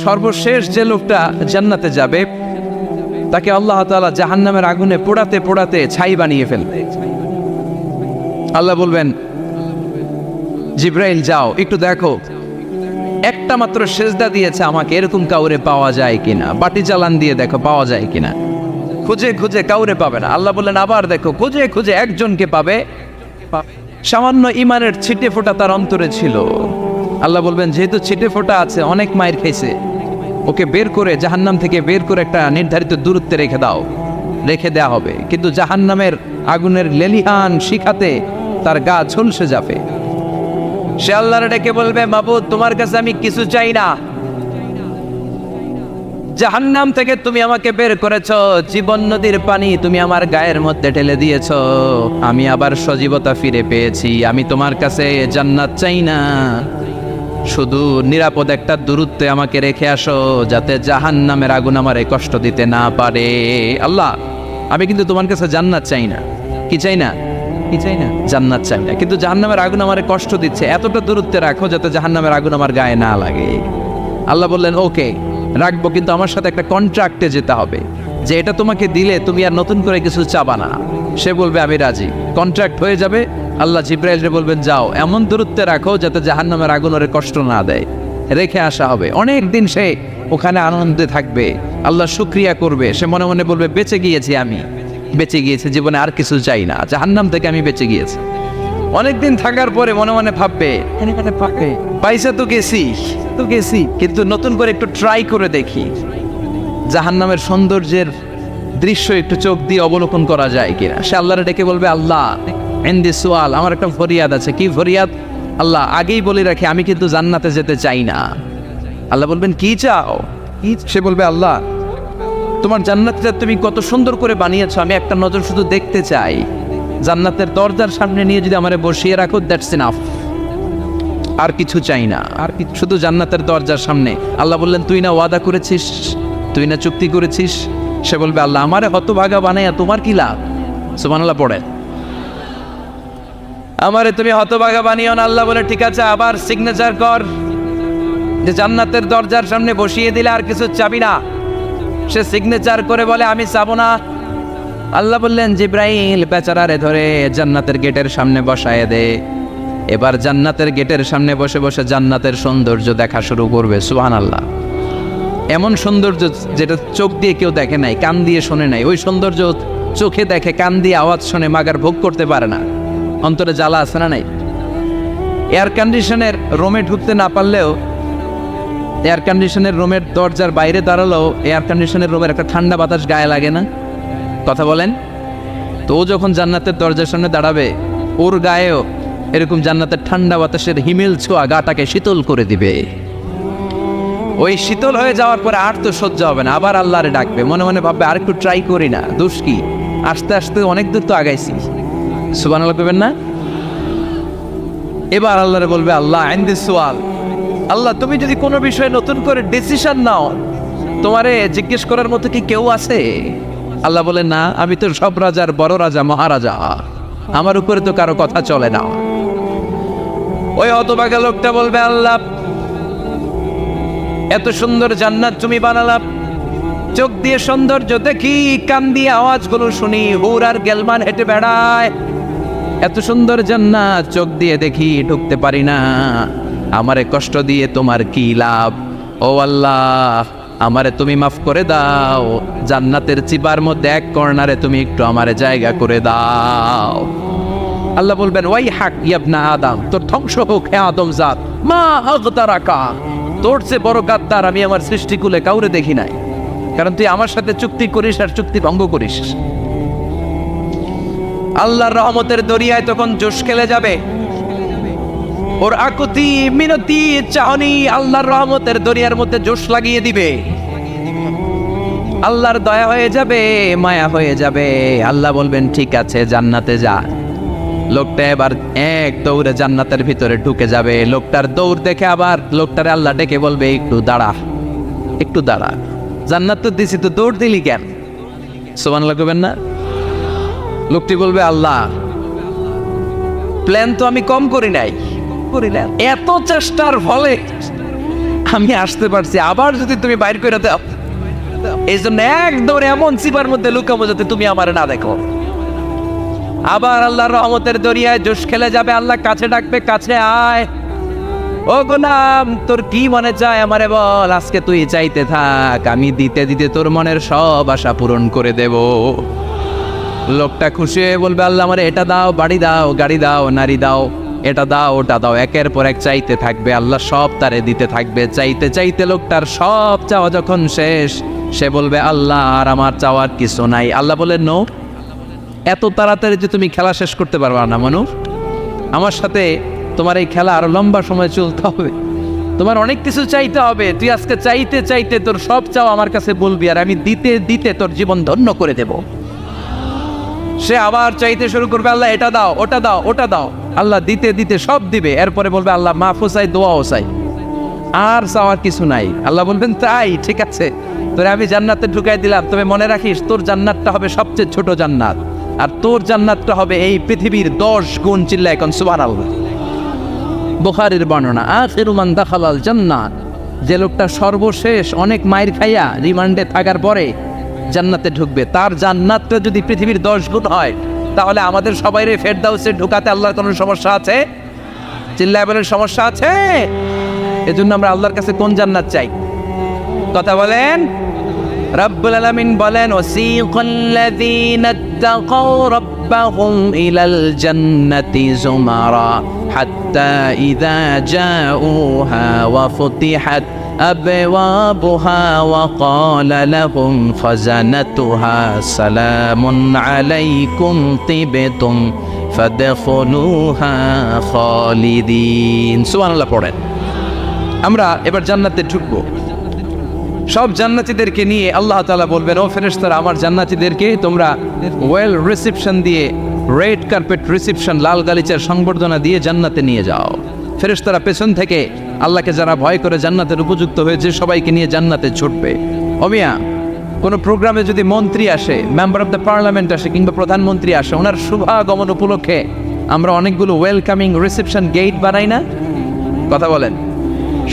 সর্বশেষ যে লোকটা জান্নাতে যাবে তাকে আল্লাহ তাআলা জাহান্নামের আগুনে পোড়াতে পোড়াতে ছাই বানিয়ে ফেলবে। আল্লাহ বলবেন, জিব্রাইল যাও একটু দেখো, একটা মাত্র সেজদা দিয়েছে আমাকে, এরকম কাউরে পাওয়া যায় কিনা, বাটি চালান দিয়ে দেখো পাওয়া যায় কিনা। খুঁজে খুঁজে কাউরে পাবে না। আল্লাহ বললেন আবার দেখো, খুঁজে খুঁজে একজনকে পাবে, সামান্য ইমানের ছিটে ফোঁটা তার অন্তরে ছিল। আল্লাহ বলবেন যেহেতু ছিটে ফোঁটা আছে, অনেক মায়ের খাইছে, ওকে বের করে জাহান্নাম থেকে বের করে একটা নির্ধারিত দূরত্বে রেখে দাও, রেখে দেয়া হবে। কিন্তু জাহান্নামের আগুনের লেলিহান শিখাতে তার গা ঝলসে যাবে। সে আল্লাহর ডেকে বলবে, মাবুদ তোমার কাছে আমি কিছু চাই না, জাহান্নাম থেকে তুমি আমাকে বের করেছো, জীবন নদীর পানি তুমি আমার গায়ের মধ্যে ঢেলে দিয়েছো, আমি আবার সজীবতা ফিরে পেয়েছি। আমি তোমার কাছে জান্নাত চাই না, শুধু নিরাপদ একটা দূরত্বে আমাকে রেখে আসো, যাতে জাহান্নামের আগুন আমারে কষ্ট দিতে না পারে। আল্লাহ আমি কিন্তু তোমার কাছে জান্নাত চাই না। কি চাই না? কি চাই না? জান্নাত চাই না, কিন্তু জাহান্নামের আগুন আমারে কষ্ট দিচ্ছে, এতটা দূরত্বে রাখো যাতে জাহান্নামের আগুন আমার গায়ে না লাগে। আল্লাহ বললেন ওকে রাখবো, কিন্তু আমার সাথে একটা কন্ট্রাক্টে যেতে হবে, যে এটা তোমাকে দিলে তুমি আর নতুন করে কিছু চাবা না। সে বলবে আমি রাজি, কন্ট্রাক্ট হয়ে যাবে। আল্লাহ জিব্রাইলকে বলবেন যাও এমন দূরত্বে রাখো যাতে জাহান্নামের আগুন ওরে কষ্ট না দেয়, রেখে আসা হবে। অনেক দিন সে ওখানে আনন্দে থাকবে, আল্লাহ শুকরিয়া করবে, সে মনে মনে বলবে বেঁচে গিয়েছি, আমি বেঁচে গিয়েছি, জীবনে আর কিছু চাই না, জাহান্নাম থেকে আমি বেঁচে গিয়েছি। অনেকদিন থাকার পরে মনে মনে ভাববে পয়সা তো গেছি, কিন্তু নতুন করে একটু ট্রাই করে দেখি, জাহান্নামের সৌন্দর্যের দৃশ্য একটু চোখ দিয়ে অবলোকন করা যায় কিনা। সে আল্লাহরে ডেকে বলবে আল্লাহ ইনদি সুআল, আমার একটা ফরিয়াদ আছে। কি ফরিয়াদ? আল্লাহ আগেই বলে রাখি আমি কিন্তু জান্নাতে যেতে চাই না। আল্লাহ বলবেন কি চাও? সে বলবে আল্লাহ তোমার জান্নাতটা তুমি কত সুন্দর করে বানিয়েছো, আমি একটা নজর শুধু দেখতে চাই, জান্নাতের দরজার সামনে নিয়ে যদি আমারে বসিয়ে রাখো, দ্যাটস ইনাফ, আর কিছু চাই না, আর শুধু জান্নাতের দরজার সামনে। আল্লাহ বললেন তুই না ওয়াদা করেছিস, তুই না চুক্তি করেছিস। সে বলবে আল্লাহ আমারে হতভাগা বানাইয়া তোমার কি লাভ? সুবহানাল্লাহ পড়ে, আমারে তুমি হতভাগা বানিও না। আল্লাহ বলে ঠিক আছে, আবার সিগনেচার কর যে জান্নাতের দরজার সামনে বসিয়ে দিলে আর কিছু চাবি না। সে সিগনেচার করে বলে আমি চাবো না। আল্লাহ বললেন জিব্রাইল বেচারারে ধরে জান্নাতের গেটের সামনে বসায় দে। এবার জান্নাতের গেটের সামনে বসে বসে জান্নাতের সৌন্দর্য দেখা শুরু করবে। সুবহানাল্লাহ, এমন সৌন্দর্য যেটা চোখ দিয়ে কেউ দেখে নাই, কান দিয়ে শোনে নাই। ওই সৌন্দর্য চোখে দেখে, কান দিয়ে আওয়াজ শোনে, মাগার ভোগ করতে পারে না, অন্তরে জ্বালা আছে না নাই? এয়ার কন্ডিশনের রুমে ঢুকতে না পারলেও, এয়ার কন্ডিশনের রুমের দরজার বাইরে দাঁড়ালেও এয়ার কন্ডিশনের রুমের একটা ঠান্ডা বাতাস গায়ে লাগে না? কথা বলেন তো। ও যখন জান্নাতের দরজার সামনে দাঁড়াবে, ওর গায়েও এরকম জান্নাতের ঠান্ডা বাতাসের হিমেল ছোঁয়া গাটাকে শীতল করে দিবে। ওই শীতল হয়ে যাওয়ার পরে আর তো সহ্য হবে না, আবার আল্লাহরে ডাকবে, মনে মনে ভাববে আর একটু ট্রাই করি না, দোষ কি, আস্তে আস্তে অনেক দূর তো আগাইছি। সুবহানাল্লাহ করবেন না? এবার আল্লাহরে বলবে আল্লাহ ইনদি সুআল, আল্লাহ তুমি যদি কোনো বিষয়ে নতুন করে ডিসিশন নাও, তোমারে জিজ্ঞেস করার মতো কি কেউ আছে? আল্লাহ বলে না, আমি তো সব রাজার বড় রাজা, মহারাজা, আমার উপরে তো কারো কথা চলে না। ওই হতভাগা লোকটা বলবে আল্লাহ এত সুন্দর জান্নাত তুমি বানালাম, চোখ দিয়ে সৌন্দর্য দেখি, কান দিয়ে আওয়াজগুলো শুনি, হুর আর গেলমান হেঁটে বেড়ায়, এত সুন্দর জান্নাত চোখ দিয়ে দেখি, ঢুকতে পারি না, আমারে কষ্ট দিয়ে তোমার কি লাভ? ও আল্লাহ আমারে তুমি মাফ করে দাও, জান্নাতের চিবার মধ্যে এক কর্নারে তুমি একটু আমারে জায়গা করে দাও। আল্লাহ বলবেন ওয়াই হাক ইবনা আদম, তোর ধ্বংস হোক হে আদম জাত, মা আগতারাকা, তোর চেয়ে বড় গাদ্দার আমি আমার সৃষ্টিকুলে কাউরে দেখি নাই, কারণ তুই আমার সাথে চুক্তি করিস আর চুক্তি ভঙ্গ করিস। আল্লাহর রহমতের দরিয়ায় তখন জোশ খেলে যাবে, ওর আকুতি মিনতি চাহনি আল্লাহর রহমতের দরিয়ার মধ্যে জোশ লাগিয়ে দিবে। আল্লাহর দয়া হয়ে যাবে, মায়া হয়ে যাবে। আল্লাহ বলবেন ঠিক আছে জান্নাতে যা। লোকটা এবার এক দৌড়ে জান্নাতের ভিতরে ঢুকে যাবে। লোকটার দৌড় দেখে আবার লোকটারে আল্লাহ ডেকে বলবে একটু দাঁড়া, একটু দাঁড়া, জান্নাত তো দিছি, তো দৌড় দিলি কেন? সুবহানাল্লাহ করবেন না? লোকটি বলবে আল্লাহ প্ল্যান তো আমি কম করি নাই, এত চেষ্টার ফলে আমি আসতে পারছি, আবার যদি তুমি বাইর করে দাও, এই জন্য একদম এমন চিপার মধ্যে লুকাবো যাতে তুমি আমার না দেখো। আবার আল্লাহর রহমতের দরিয়ায় জোশ খেলে যাবে, আল্লাহ কাছে ডাকবে, কাছে আয়, ও গোলাম তোর কি মনে চায় আমারে বল, আজকে তুই চাইতে থাক, আমি দিতে দিতে তোর মনের সব আশা পূরণ করে দেব। লোকটা খুশি হয়ে বলবে, আল্লাহ আমারে এটা দাও, বাড়ি দাও, গাড়ি দাও, নারী দাও, এটা দাও, ওটা দাও, একের পর এক চাইতে থাকবে, আল্লাহ সব তারে দিতে থাকবে। চাইতে চাইতে লোকটার সব চাওয়া যখন শেষ, সে বলবে, আল্লাহ আর আমার চাওয়ার কিছু নাই। আল্লাহ বলেন, নো, এত তাড়াতাড়ি যে তুমি খেলা শেষ করতে পারবা না মানুষ, আমার সাথে তোমার এই খেলা আরো লম্বা সময় চলতে হবে, তোমার অনেক কিছু চাইতে হবে। তুই আজকে চাইতে চাইতে তোর সব চাও আমার কাছে বলবি, আর আমি দিতে দিতে তোর জীবন ধন্য করে দেব। সে আবার চাইতে শুরু করবে, আল্লাহ এটা দাও, ওটা দাও, ওটা দাও, আল্লাহ দিতে দিতে সব দিবে। এরপরে বলবে, আল্লাহ মাফও চাই, দোয়াও চাই, আর চাওয়ার কিছু নাই। আল্লাহ বলবেন, তাই ঠিক আছে, তোরে আমি জান্নাতে ঢুকাই দিলাম, তবে মনে রাখিস তোর জান্নাতটা হবে সবচেয়ে ছোট জান্নাত, আর তোর জান্নাতটা হবে এই পৃথিবীর 10 গুণ। চিল্লায় এখন সুবহানাল্লাহ। বুখারীর বর্ণনা, আখিরু মান দাখালাল জান্নাত, যে লোকটা সর্বশেষ অনেক মাইর খাইয়া রিমান্ডে থাকার পরে জান্নাতে ঢুকবে, তার জান্নাতটা যদি পৃথিবীর 10 গুণ হয়, তাহলে আমাদের সবাইরে ফেরদাউসে ঢুকাতে আল্লাহর কোনো সমস্যা আছে? চিল্লায় বলেন, সমস্যা আছে? এজন্য আমরা আল্লাহর কাছে কোন জান্নাত চাই? কথা বলেন। রব্বুল আলামিন বলেন, ওয়াসিকাল্লাযীনা তাকাউ রাব্বাহুম ইলাল জান্নাতি যুমারা হাত্তা ইযা জাউহা ওয়া ফুতিহাত আবওয়াবুহা ওয়া ক্বালা লাহুম খাযানাতুহা সালামুন আলাইকুম তিবতুম ফাদখুলুহা খালিদিন। সুবহানাল্লাহ পড়েন। আমরা এবার জান্নাতে ঢুকবো। সব জান্নাতীদেরকে নিয়ে আল্লাহ তাআলা বলবেন, ও ফেরেশতারা, আমার জান্নাতীদেরকে তোমরা ওয়েল রিসেপশন দিয়ে, রেড কার্পেট রিসেপশন, লাল গালিচার সংবর্ধনা দিয়ে জান্নাতে নিয়ে যাও। ফেরেশতারা পেছন থেকে আল্লাহকে যারা ভয় করে জান্নাতের উপযুক্ত হয়েছে সবাইকে নিয়ে জান্নাতে ছুটবে। অমিয়া, কোনো প্রোগ্রামে যদি মন্ত্রী আসে, মেম্বার অফ দ্য পার্লামেন্ট আসে, কিংবা প্রধানমন্ত্রী আসে, ওনার শুভাগমন উপলক্ষে আমরা অনেকগুলো ওয়েলকামিং রিসেপশন গেট বানাই না? কথা বলেন।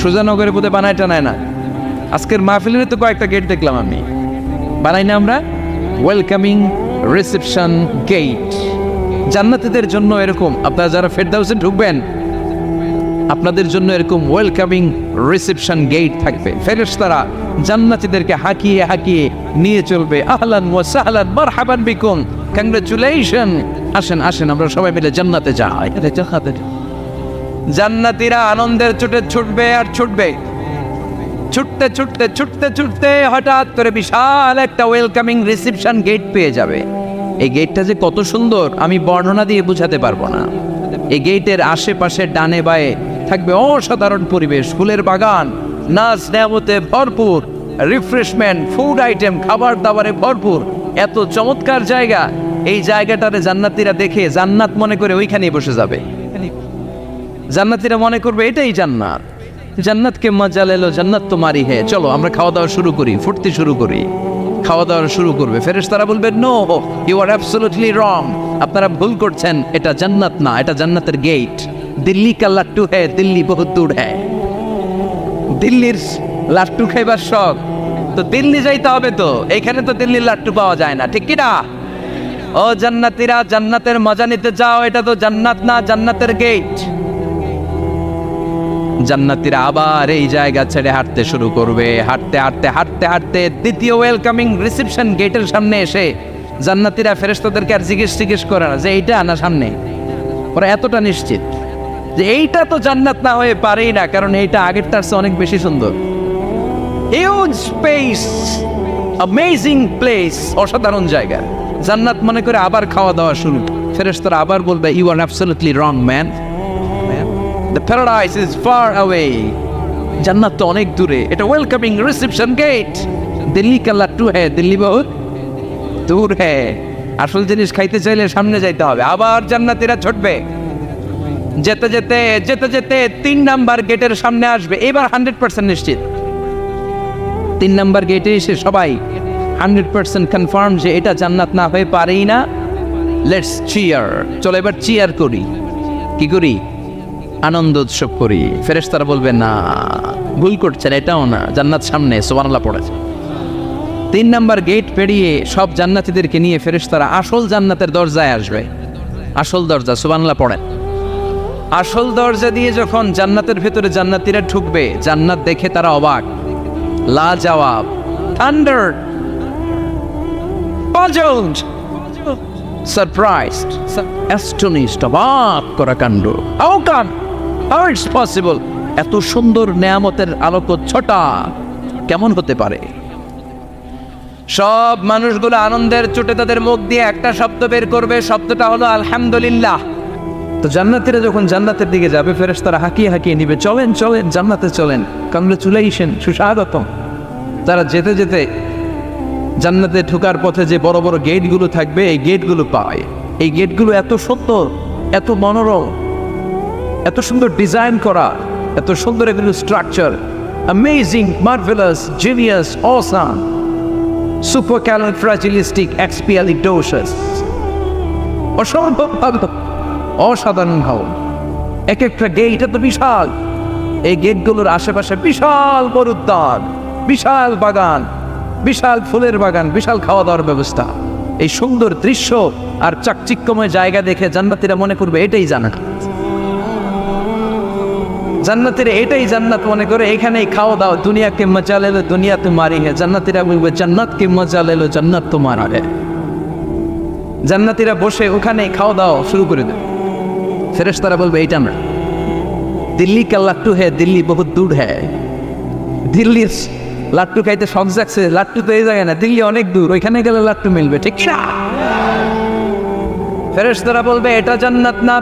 সুজানগরে বোধহয় বানায় টানায় না, আজকের মাহফিলের তো কয়েকটা গেট দেখলাম আমি, বানাই না আমরা ওয়েলকামিং রিসেপশন গেট। জান্নাতীদের জন্য এরকম, আপনারা যারা ফেরদাউসে ঢুকবেন আপনাদের জন্য এরকম ওয়েলকামিং রিসেপশন গেট থাকবে। ফেরেশতারা জান্নাতীদেরকে হাঁকিয়ে হাঁকিয়ে নিয়ে চলবে, আহলান ওয়া সাহলান মারহাবান বিকুম, কংগ্রাচুলেশন, আসেন আসেন আমরা সবাই মিলে জান্নাতে যাই। জান্নাতীরা আনন্দের চোটে ছুটবে আর ছুটবে, ছুটতে ছুটতে ছুটতে ছুটতে হঠাৎ করে বিশাল একটা ওয়েলকামিং রিসেপশন গেট পেয়ে যাবে। এই গেটটা যে কত সুন্দর আমি বর্ণনা দিয়ে বোঝাতে পারবো না। এই গেটের আশেপাশে ডানে বায়ে থাকবে অসাধারণ পরিবেশ, ফুলের বাগান, নাচ নেয়ামতে ভরপুর, রিফ্রেশমেন্ট, ফুড আইটেম, খাবার দাবারে ভরপুর, এত চমৎকার জায়গা। এই জায়গাটারে জান্নাতীরা দেখে জান্নাত মনে করে ওইখানেই বসে যাবে। জান্নাতীরা মনে করবে এটাই জান্নাত, জান্নাতকে মজা লেলো, জান্নাত তো মারি হে, চলো আমরা খাওয়া দাওয়া শুরু করি, ফুটতে শুরু করি। খাওয়া দাওয়া শুরু করবে। ফেরেশতারা বলবে, no, you are absolutely wrong, আপনারা ভুল করছেন, এটা জান্নাত না, এটা জান্নাতের গেট। দিল্লি কা লাট্টু হ্যায়, দিল্লি বহুত দূর হ্যায়। দিল্লির লাট্টু খাইবার শখ তো দিল্লি যাইতে হবে, তো এইখানে তো দিল্লির লাট্টু পাওয়া যায় না, ঠিক কিনা? ও জান্নাতীরা, জান্নাতের মজা নিতে যাও, এটা তো জান্নাত না, জান্নাতের গেট। জান্নাতীরা আবার এই জায়গা ছেড়ে হাঁটতে শুরু করবে। হাঁটতে হাঁটতে হাঁটতে হাঁটতে দ্বিতীয় ওয়েলকামিং রিসেপশন গেটের সামনে এসে জান্নাতীরা ফেরেশতাদেরকে আর জিজ্ঞেস করে না যে এইটা না সামনে, ওরা এতটা নিশ্চিত যে এইটা তো জান্নাত না হয়ে পারেই না, কারণ এইটা আগের তার চেয়ে অনেক বেশি সুন্দর। হিউজ স্পেস, অ্যামেজিং প্লেস, অসাধারণ জায়গা। জান্নাত মনে করে আবার খাওয়া দাওয়া শুরু। ফেরেশতারা আবার বলবে, you are absolutely wrong man, the paradise is far away, জান্নাত তো অনেক দূরে, এটা ওয়েলকামিং রিসেপশন গেট। দিল্লি কা লাট্টু হ্যায়, দিল্লি বহুত দূর হ্যায়। আসল জিনিস খাইতে চাইলে সামনে যাইতে হবে। আবার জান্নাতীরা ছুটবে, যেতে যেতে যেতে যেতে 3 নাম্বার গেটের সামনে আসবে। এবার 100% নিশ্চিত 3 নাম্বার গেটে এসে সবাই 100% কনফার্ম যে এটা জান্নাত না হয়ে পারেই না। লেটস চিয়ার, চলো এবার চিয়ার করি। কি করি? আনন্দ উৎসব করি। ফেরেশতারা বলবে, না, ভুল করছেন, এটাও না, জান্নাত সামনে, সুবহানাল্লাহ পড়েছে। 3 নাম্বার গেট পেরিয়ে সব জান্নাতীদেরকে নিয়ে ফেরেশতারা আসল জান্নাতের দরজায় আসবে। আসল দরজা, সুবহানাল্লাহ পড়েন। আসল দরজা দিয়ে যখন জান্নাতের ভেতরে জান্নাতীরা ঢুকবে, জান্নাত দেখে তারা অবাক, লাজবাব, থান্ডার, পাজলড, সারপ্রাইজড, অ্যাস্টনিশড, অবাক করা কাণ্ড। How come, how it's possible, এত সুন্দর নেয়ামতের আলোকচ্ছটা কেমন হতে পারে? সব মানুষগুলো আনন্দের চোটে তাদের মুখ দিয়ে একটা শব্দ বের করবে, শব্দটা হলো আলহামদুলিল্লাহ। তো জান্নাতীরা যখন জান্নাতের দিকে যাবে, ফেরেশতারা হাঁকিয়ে হাঁকিয়ে নিবে, চলেন চলেন জান্নাতে চলেন, কংগ্রেচুলেশন, সুস্বাগতম। তারা যেতে যেতে জান্নাতে ঢোকার পথে যে বড় বড় গেটগুলো থাকবে, এই গেটগুলো পায়। এই গেটগুলো এত সুন্দর, এত মনোরম, এত সুন্দর ডিজাইন করা, এত সুন্দর এগুলো structure, amazing, marvellous, genius, awesome, supercalifragilisticexpialidocious, অসম্ভব ভালো, অসাধারণ ভালো। এক একটা গেট এত বিশাল, এই গেটগুলোর আশেপাশে বিশাল বড় উদ্যান, বিশাল বাগান, বিশাল ফুলের বাগান, বিশাল খাওয়া দাওয়ার ব্যবস্থা। এই সুন্দর দৃশ্য আর চাকচিক্যময় জায়গা দেখে জান্নাতীরা মনে করবে এটাই জান্নাত। জান্নাতীরা এটাই জান্নাত মনে করে, এখানেই খাওয়া দাওয়া। দুনিয়াকে মজা লেলো দুনিয়া তোমারি হে, জান্নাতীরা বলবে জান্নাতকে মজা লেলো জান্নাত তোমার হে। জান্নাতীরা বসে ওখানেই খাওয়া দাওয়া শুরু করে দেবে। ফেরেশতারা বলবে এইটা না, দিল্লি কা লাট্টু হে, দিল্লি বহুত দূর হ্যাঁ। দিল্লির লাট্টু খাইতে শখ জাগছে, লাট্টু তো এই জায়গায় না, দিল্লি অনেক দূর, ওইখানে গেলে লাট্টু মিলবে, ঠিক না? ফেরেশতারা বলবে এটা জান্নাত না,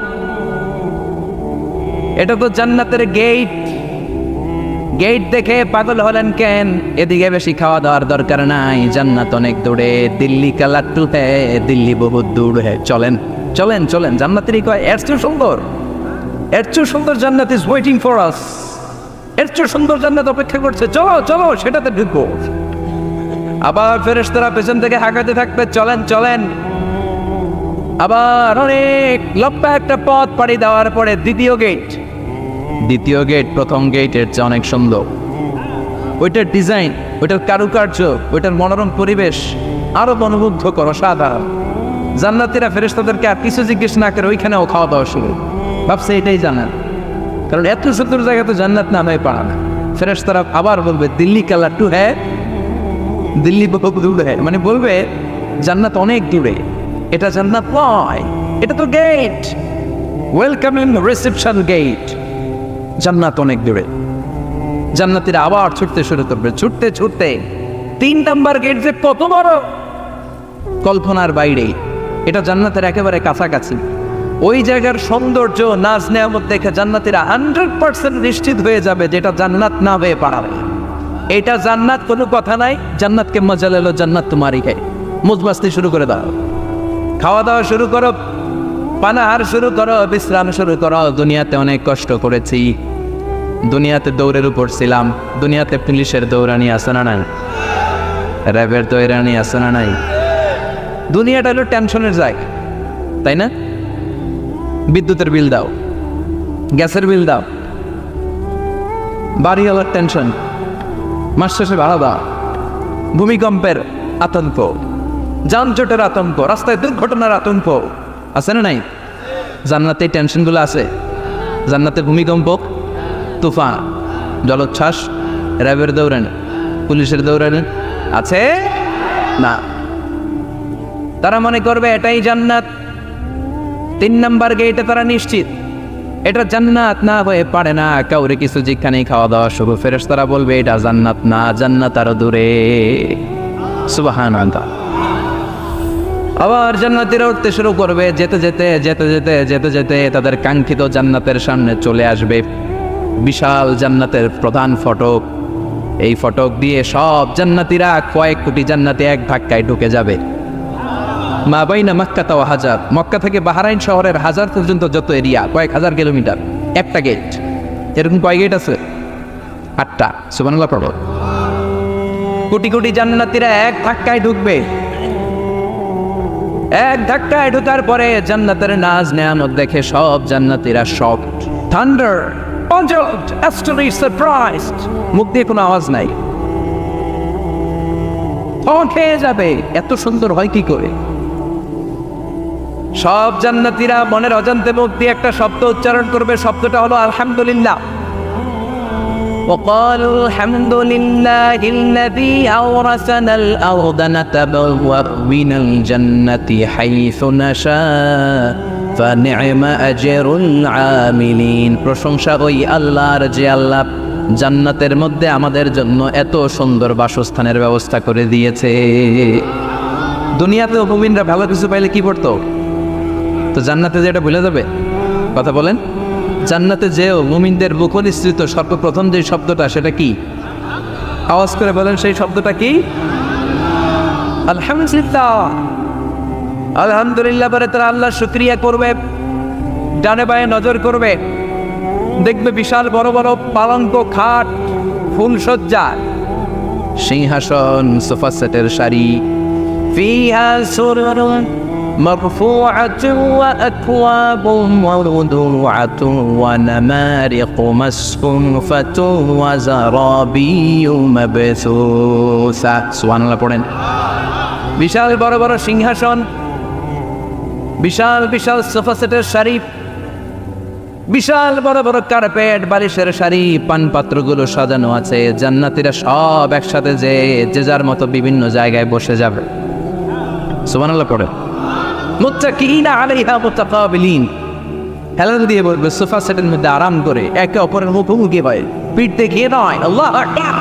এটা তো জান্নাতের গেট। গেট দেখে পাগল হলেন কেন? এদিকে বেশি খাওয়া দাওয়ার দরকার নাই, জান্নাত অনেক দূরে, দিল্লি কা লাট্টু হ্যাঁ, দিল্লি বহুত দূর হ্যাঁ, চলেন চলেন চলেন। জান্নাতেরই কয় এর চেয়ে সুন্দর, এর চেয়ে সুন্দর জান্নাত ইজ ওয়েটিং ফর আস, এর চেয়ে সুন্দর জান্নাত অপেক্ষা করছে, চলো চলো সেটাতে ঢুকবো। আবার ফেরেশতারা পেছন থেকে হাঁকাতে থাকবে, চলেন চলেন। আবার অনেক লম্বা একটা পথ পাড়ি দেওয়ার পরে দ্বিতীয় গেট। দ্বিতীয় গেট প্রথম গেটের চেয়ে অনেক সুন্দর। ওইটার ডিজাইন, ওইটার কারুকার্য, ওইটার মনোরম পরিবেশ আরো মনোমুগ্ধকর, অসাধারণ। জান্নাতীরা ফেরেশতাদেরকে আর কিছু জিজ্ঞেস না করে ওইখানেও খাওয়া দাওয়া শুরু। ভাবছে এটাই জান্নাত, কারণ এত সুন্দর জায়গা তো জান্নাত না হয়ে পারে না। ফেরেশতারা আবার বলবে দিল্লি কা লাট্টু হ্যাঁ, দিল্লি বহুত দূর হ্যাঁ, মানে বলবে জান্নাত অনেক দূরে, এটা জান্নাত নয়, এটা তো গেট, ওয়েলকামিং রিসেপশন গেট, জান্নাত অনেক দূরে। জান্নাতীরা আবার ছুটতে শুরু করবে, ছুটতে ছুটতে 3 নাম্বার গেট যে কত বড়, কল্পনার বাইরে। এটা জান্নাতের একেবারে কাছাকাছি। ওই জায়গার সৌন্দর্য, নাজ নেয়ামত দেখে জান্নাতীরা 100% নিশ্চিত হয়ে যাবে যেটা জান্নাত না হয়ে পারে। এটা জান্নাত, কোনো কথা নাই। জান্নাতকে মজা লেলো জান্নাত তোমারই খাই, মুজমাস্তি শুরু করে দাও, খাওয়া দাওয়া শুরু করো, পানাহার শুরু করো, বিশ্রাম শুরু করো। দুনিয়াতে অনেক কষ্ট করেছি, দুনিয়াতে দৌড়ের উপর ছিলাম, দুনিয়াতে পুলিশের দৌড়ানি আছে না নাই, র্যাবের দৌড়ানি আছে না নাই। দুনিয়াটা হলো টেনশনের জায়গা, তাই না? বিদ্যুতের বিল দাও, গ্যাসের বিল দাও, বাড়িওয়ালার টেনশন, মাস শেষে ভাড়া দাও, ভূমিকম্পের আতঙ্ক, যানজটের আতঙ্ক, রাস্তায় দুর্ঘটনার আতঙ্ক আছে না নাই? জান্নাতে এই টেনশনগুলো আছে। জান্নাতে ভূমিকম্প, তুফান, জলোচ্ছ্বাস, র্যাবের দৌড়ানি, পুলিশের দৌড়ানি আছে না। তারা মনে করবে এটাই জান্নাত। 3 নাম্বার গেটে তারা নিশ্চিত এটা জান্নাত না হয়ে পারে না। কাউরে কিছু যেখানেই খাওয়া দাওয়া শুরু, ফেরেশতারা বলবে এটা জান্নাত না, জান্নাত আরো দূরে। সুবহানাল্লাহ। আবার জান্নাতীরা উঠতে শুরু করবে, যেতে যেতে যেতে যেতে যেতে যেতে তাদের কাঙ্ক্ষিত জান্নাতের সামনে চলে আসবে। বিশাল জান্নাতের প্রধান ফটক। এই ফটক দিয়ে সব জান্নাতীরা, কয়েক কোটি জান্নাতি এক ধাক্কায় ঢুকে যাবে। মা বাইনা মক্কা তাও হাজার, মক্কা থেকে বাহরাইন শহরের হাজার পর্যন্ত যত এরিয়া, কয়েক হাজার কিলোমিটার, একটা গেট। এরকম কয় গেট আছে? 8টা। সুবহানাল্লাহ পড়ো। কোটি কোটি জান্নাতীরা এক ধাক্কায় ঢুকবে। এক ধাক্কায় ঢোকার পরে জান্নাতের নাজ নেয়ামত দেখে সব জান্নাতীরা shocked. Thunder, puzzled, astonished, surprised. মুখ দিয়ে কোনো আওয়াজ নাই। খেয়ে যাবে, এত সুন্দর হয় কি করে? সব জান্নাতীরা মনের অজান্তে মুখ দিয়ে একটা শব্দ উচ্চারণ করবে, শব্দটা হলো আলহামদুলিল্লাহ। وقالوا الحمد لله الذي أورثنا الأرض نتبوأ من الجنة حيث نشاء فنعم أجر العاملين। প্রশংসা ওই আল্লাহর যে আল্লাহ জান্নাতের মধ্যে আমাদের জন্য এত সুন্দর বাসস্থানের ব্যবস্থা করে দিয়েছে। দুনিয়াতেও মুমিনরা ভালো কিছু পাইলে কি করতো? তো জান্নাতে যে এটা ভুলে যাবে? কথা বলেন। জান্নাতে যেও মুমিনদের মুখনিসৃত সর্বপ্রথম যে শব্দটা, সেটা কি? আওয়াজ করে বলেন, সেই শব্দটা কি? আলহামদুলিল্লাহ। আলহামদুলিল্লাহ বলে তারা আল্লাহ শুকরিয়া করবে, ডানে বায়ে নজর করবে, দেখবে বিশাল বড় বড় পালঙ্ক, খাট, ফুলসজ্জা, সিংহাসন, সোফা সেটের সারি, ফিহা সুরুরুন মারফুআতুন ওয়া আকওয়াবুন মাওদুআতুন ওয়া নামারিকু মাসফুফাতুন ওয়া যারাবিয়্যু মাবসুসা। সুবহানাল্লাহ পড়েন। বিশাল বড় বড় সিংহাসন, বিশাল বিশাল সোফা সেটের সারি, বিশাল বড় বড় কার্পেট, বালিশের সারি, পানপাত্রগুলো সাজানো আছে। জান্নাতীরা সব একসাথে যে যার মতো বিভিন্ন জায়গায় বসে যাবে। সুবহানাল্লাহ পড়ে। মুত্তাকিইনা আলাইহা মুতাকাবিলিন, হেলান দিয়ে বলবে সোফা সেটের মধ্যে আরাম করে, একে অপরের মুখোমুখি হয়, পিঠ দেখিয়ে নয়। আল্লাহু আকবার।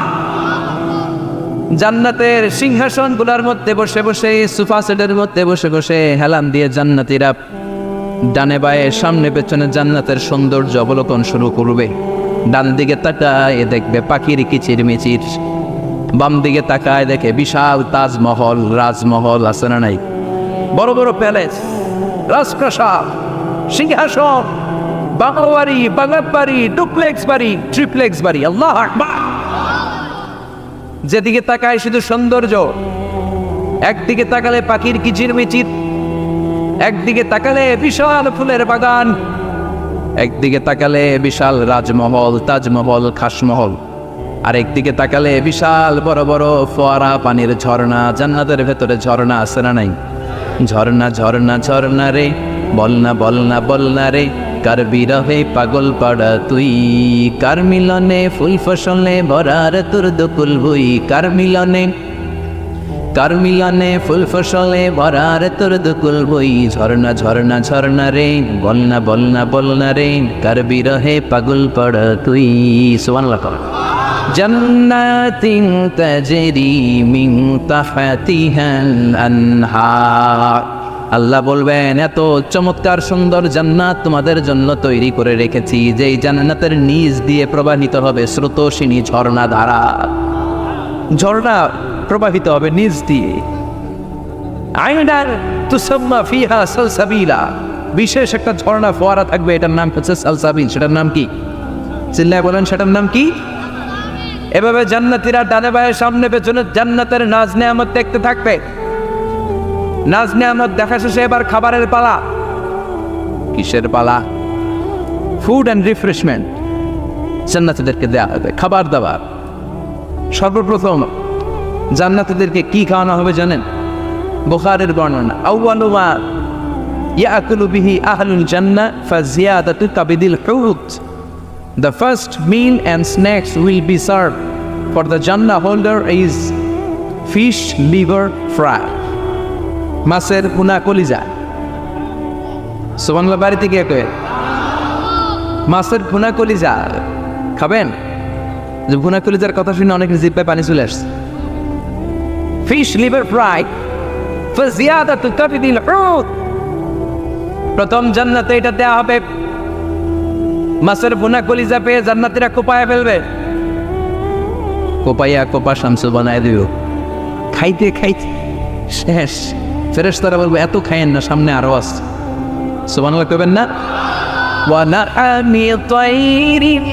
জান্নাতের সিংহাসনগুলোর মধ্যে বসে বসে, সোফা সেটের মধ্যে বসে বসে হেলান দিয়ে জান্নাতীরা ডানে বায়ে সামনে পেছনে জান্নাতের সৌন্দর্য অবলোকন শুরু করবে। ডান দিকে তাকায় দেখবে পাখির কিচির মিচির, বাম দিকে তাকায় দেখে বিশাল তাজমহল, রাজমহল আছে না নাই? বড় বড় প্যালেস, রাজপ্রাসাদ, সিংহাসন, বাংলা বাড়ি, বাগান বাড়ি, ডুপ্লেক্স বাড়ি, ট্রিপ্লেক্স বাড়ি। আল্লাহু আকবার। যেদিকে তাকায় শুধু সৌন্দর্য। একদিকে তাকালে পাখির কিচির মিচির, একদিকে তাকালে বিশাল ফুলের বাগান, একদিকে তাকালে বিশাল রাজমহল, তাজমহল, খাসমহল, আর একদিকে তাকালে বিশাল বড় বড় ফোয়ারা, পানির ঝর্ণা। জান্নাতের ভেতরে ঝর্ণা আছে না নাই? ঝর্ণা ঝর্ণা ঝর্ণা রে, বলনা বলনা বলনা রে, কার বিরহে পাগল পাড়া তুই, কার মিলনে ফুল ফসলে ভরার তোর দকুল ভুই, কার মিলনে ফুল ফসলে ভরার তোর দকুল বই। ঝর্ণা ঝর্ণা ঝর্ণা রে, বলনা বলনা বলনা রে, কার বিরহে পাগল পাড়া তুই। সুবহানাল্লাহ। জান্নাতিন তাজরি মিন তাহতিহাল আনহার। আল্লাহ বলবেন, এত চমৎকার সুন্দর জান্নাত তোমাদের জন্য তৈরি করে রেখেছি, যেই জান্নাতের নিচ দিয়ে প্রবাহিত হবে স্রোতস্বিনী ঝর্ণা ধারা। ঝর্ণা প্রবাহিত হবে নিচ দিয়ে। আইনান তুসাম্মা ফিহা সালসাবিলা, বিশেষ একটা ঝর্ণা ফোয়ারা থাকবে, এটার নাম হচ্ছে সালসাবিল। সেটার নাম কি? চিল্লায় বলেন, সেটার নাম কি? এভাবে জান্নাতীরা ডানে বায়ে সামনে পেছনে জান্নাতের নাজ নেয়ামত দেখতে থাকবে। নাজ নেয়ামত দেখা শেষে এবার খাবারের পালা। কিসের পালা? ফুড অ্যান্ড রিফ্রেশমেন্ট জান্নাতীদেরকে দেওয়া হবে, খাবার দাবার। সর্বপ্রথম জান্নাতীদেরকে কি খাওয়ানো হবে জানেন? বুখারীর বর্ণনা, আউয়ালু মা ইয়াকুলু বিহি আহলুল জান্নাহ ফাজিয়াদাতু কাবিদিল হুত। The first meal and snacks will be served for the Jannah holder is fish liver fry, মাছের ভুনা কলিজা। সুবহানাল্লাহ। বাড়িতে গিয়ে কয়ে মাছের ভুনা কলিজা খাবেন? যে ভুনা কলিজার কথা শুনে অনেকের জিহ্বায় পানি চলে আসছে। ফিশ লিভার ফ্রাই ফাজিয়াদাতু কাবিদিল হুত, প্রথম জান্নাতে এটা দেয়া হবে। মাছের ভুনা কলিজা পেয়ে জান্নাতীরা কোপায় ফেলবে, কোপাইয়া কোপা শামসু বানায় দিও। খাইতে খাইতে শেষ। ফেরেশতারা বলবে, এত খাইয়েন না, সামনে আরো আছে। সুবহানাল্লাহ কইবেন না? ওয়া নাআমি তাইরিন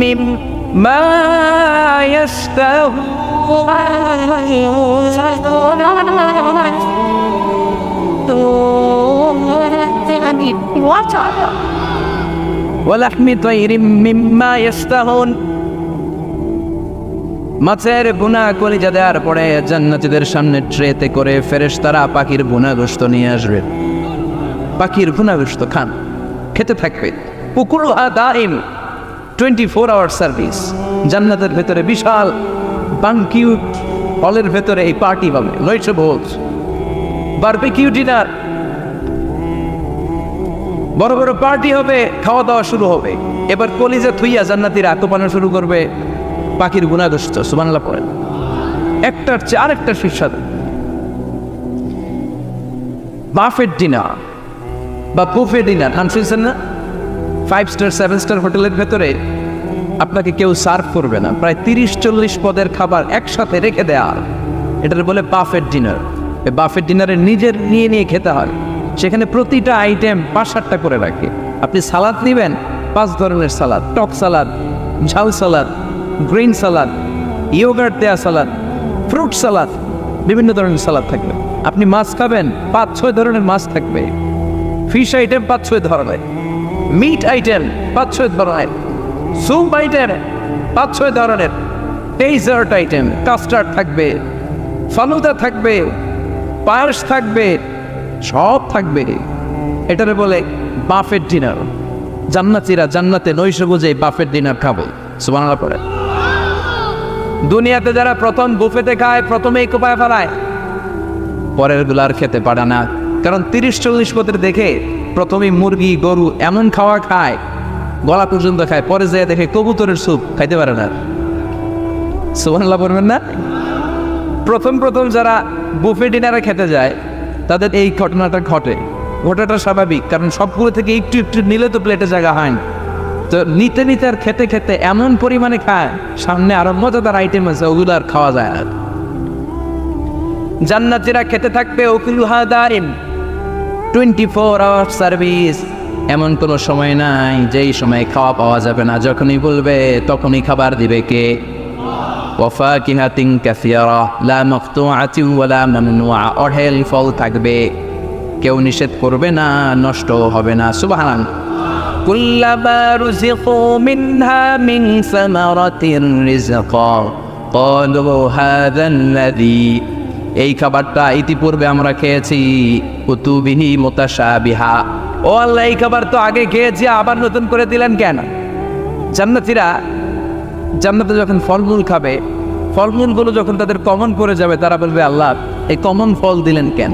মিম্মা ইয়াশতাহু, ওয়া লাহমি তায়রিম মিম্মা ইশতাহুন। মাছের ভুনা কলিজা দেওয়ার পরে জান্নাতীদের সামনে ট্রেতে করে ফেরেশতারা পাখির ভুনা গোশত নিয়ে আসবে। পাখির ভুনা গোশত খান, খেতে থাকবে। উকুলুহা দাইম, 24 আওয়ার সার্ভিস। জান্নাতের ভেতরে বিশাল বানকিউট হলের ভেতরে এই পার্টি হবে, নয়শো ভোজ, বারবিকিউ ডিনার, বড় বড় পার্টি হবে, খাওয়া দাওয়া শুরু হবে। এবার কলিজা থুইয়া জান্নাতীরা আত্মপানা শুরু করবে পাখির গুণাগস্ত। সুবহানাল্লাহ পড়েন। একটার চেয়ে আরেকটা সুস্বাদু। বাফেট ডিনার বা বুফে ডিনার নাম শুনছেন না? 5 স্টার 7 স্টার হোটেলের ভেতরে আপনাকে কেউ সার্ভ করবে না, প্রায় 30-40 পদের খাবার একসাথে রেখে দেয়া। এটার বলে বাফেট ডিনার। এই বাফেট ডিনারে নিজের নিয়ে খেতে হয়। সেখানে প্রতিটা আইটেম 5-7টা করে রাখে। আপনি সালাদ নেবেন, 5 ধরনের সালাদ, টক সালাদ, ঝাল সালাদ, গ্রিন সালাদ, ইয়োগার্ট দেয়া সালাদ, ফ্রুট সালাদ, বিভিন্ন ধরনের সালাদ থাকবে। আপনি মাছ খাবেন, 5-6 ধরনের মাছ থাকবে। ফিশ আইটেম 5-6 ধরনের, মিট আইটেম 5-6 ধরনের, স্যুপ আইটেম 5-6 ধরনের, ডেজার্ট আইটেম, কাস্টার্ড থাকবে, ফালুদা থাকবে, পায়েস থাকবে, সব থাকবে। এটারে বলে বাফেট ডিনার। জান্নাতীরা জান্নাতে নৈশো বুঝে বাফেট ডিনার খাবে। সুবহানাল্লাহ পড়ে। দুনিয়াতে যারা প্রথম বুফেতে খায় প্রথমেই কোপায় ফেলায়, পরের গুলো আর খেতে পারে না। কারণ 30-40 পদের দেখে প্রথমেই মুরগি গরু এমন খাওয়া খায়, গলা পর্যন্ত খায়, পরে যেয়ে দেখে কবুতরের স্যুপ খাইতে পারে না। সুবহানাল্লাহ পড়বেন না? প্রথম যারা বুফে ডিনারে খেতে যায় তাদের এই ঘটনাটা ঘটে। ঘটাটা স্বাভাবিক, কারণ সবগুলো থেকে একটু একটু নিলে তো প্লেটে জায়গা হয় না। তো নিতে নিতে আর খেতে খেতে এমন পরিমাণে খায়, সামনে আরো মজাদার আইটেম আছে, ওগুলো আর খাওয়া যায় না। জান্নাতীরা খেতে থাকবে উকুলুহা দাইম, 24 আওয়ার সার্ভিস। এমন কোনো সময় নাই যেই সময় খাওয়া পাওয়া যাবে না। যখনই বলবে তখনই খাবার দিবে কে? ওয়াফাকিহাতিন কাসীরা লা মাকতুআতিন ওয়ালা মামনুআ। অঢেল ফল থাকবে, কেউ নিষেধ করবে না, নষ্ট হবে না। সুবহানাল্লাহ। কুল্লামা রুযিকু মিনহা মিন সামারাতির রিজকা ক্বালু হাযাল্লাযী। এই খাবারটা ইতিপূর্বে আমরা খেয়েছি, কুতুবিহি মুতাশাবিহা। ও আল্লাহ, এই খাবার তো আগে খেয়েছি, আবার নতুন করে দিলেন কেন? জান্নাতীরা জান্নাতে যখন ফলমূল খাবে, ফলমূলগুলো যখন তাদের কমন পড়ে যাবে, তারা বলবে আল্লাহ এই কমন ফল দিলেন কেন?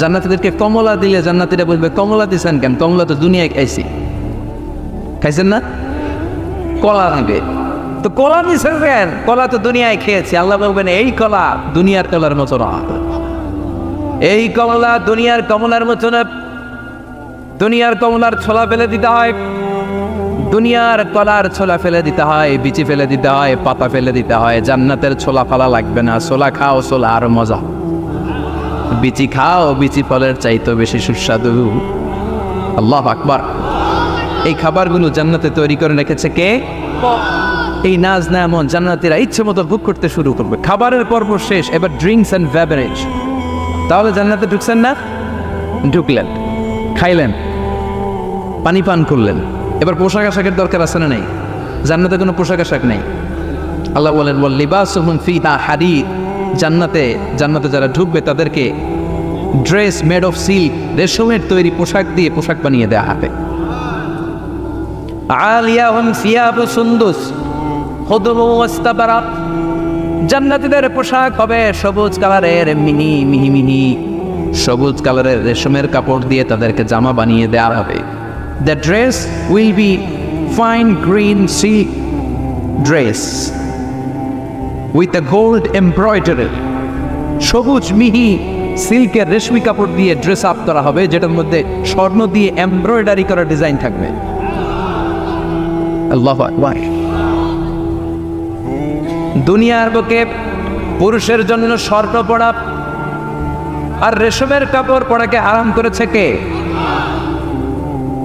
জান্নাতীদেরকে কমলা দিলে জান্নাতীরা বলবে কমলা দিছেন কেন? কমলা তো দুনিয়ায় খাইছি। খাইছেন না? কলা দিবে, তো কলা দিছেন কেন? কলা তো দুনিয়ায় খেয়েছি। আল্লাহ বলবেন এই কলা দুনিয়ার কলার মতো না, এই কমলা দুনিয়ার কমলার মতো না। দুনিয়ার কমলার ছোলা ফেলে দিতে হয়, দুনিয়ার কলার ছোলা ফেলে দিতে হয়, বিচি ফেলে দিতে হয়, পাতা ফেলে দিতে হয়। জান্নাতের ছোলা ফালা লাগবে না। ছোলা খাও, ছোলা আরো মজা। বিচি খাও, বিচি ফলের চাইতে বেশি সুস্বাদু। আল্লাহু আকবার। এই খাবারগুলো জান্নাতে তৈরি করে রেখেছে কে? এই নাজ নেয়ামত জান্নাতীরা ইচ্ছে মতো ভোগ করতে শুরু করবে। খাবারের পর্ব শেষ, এবার ড্রিঙ্কস অ্যান্ড বেভারেজ। তাহলে জান্নাতে ঢুকছেন না? ঢুকলেন, খাইলেন, পানি পান করলেন। এবার পোশাক আশাকের দরকার আছে না নেই? জান্নাতে কোনো পোশাক আশাক নেই। আল্লাহ বলেন ওয়াল লিবাসুহুম ফিহা হারির। জান্নাতে যারা ঢুকবে তাদেরকে ড্রেস মেড অফ সিল্ক, রেশমের তৈরি পোশাক দিয়ে পোশাক বানিয়ে দেওয়া হবে। আলিয়াহুম সিয়াবু সুন্দুস খুদরু ওয়াস্তাবারাক। জান্নাতীদের পোশাক হবে সবুজ কালারের, মিহি সবুজ কালারের রেশমের কাপড় দিয়ে তাদেরকে জামা বানিয়ে দেওয়া হবে। The dress will be fine green silk dress with a gold embroidery. সবুজ মিহি সিল্কের রেশমি কাপড় দিয়ে ড্রেস আপ করা হবে, যেটার মধ্যে স্বর্ণ দিয়ে এমব্রয়ডারি করা ডিজাইন থাকবে। আল্লাহু আকবার। দুনিয়ার বুকে পুরুষের জন্য স্বর্ণ পরা আর রেশমের কাপড় পরাকে হারাম করেছে কে?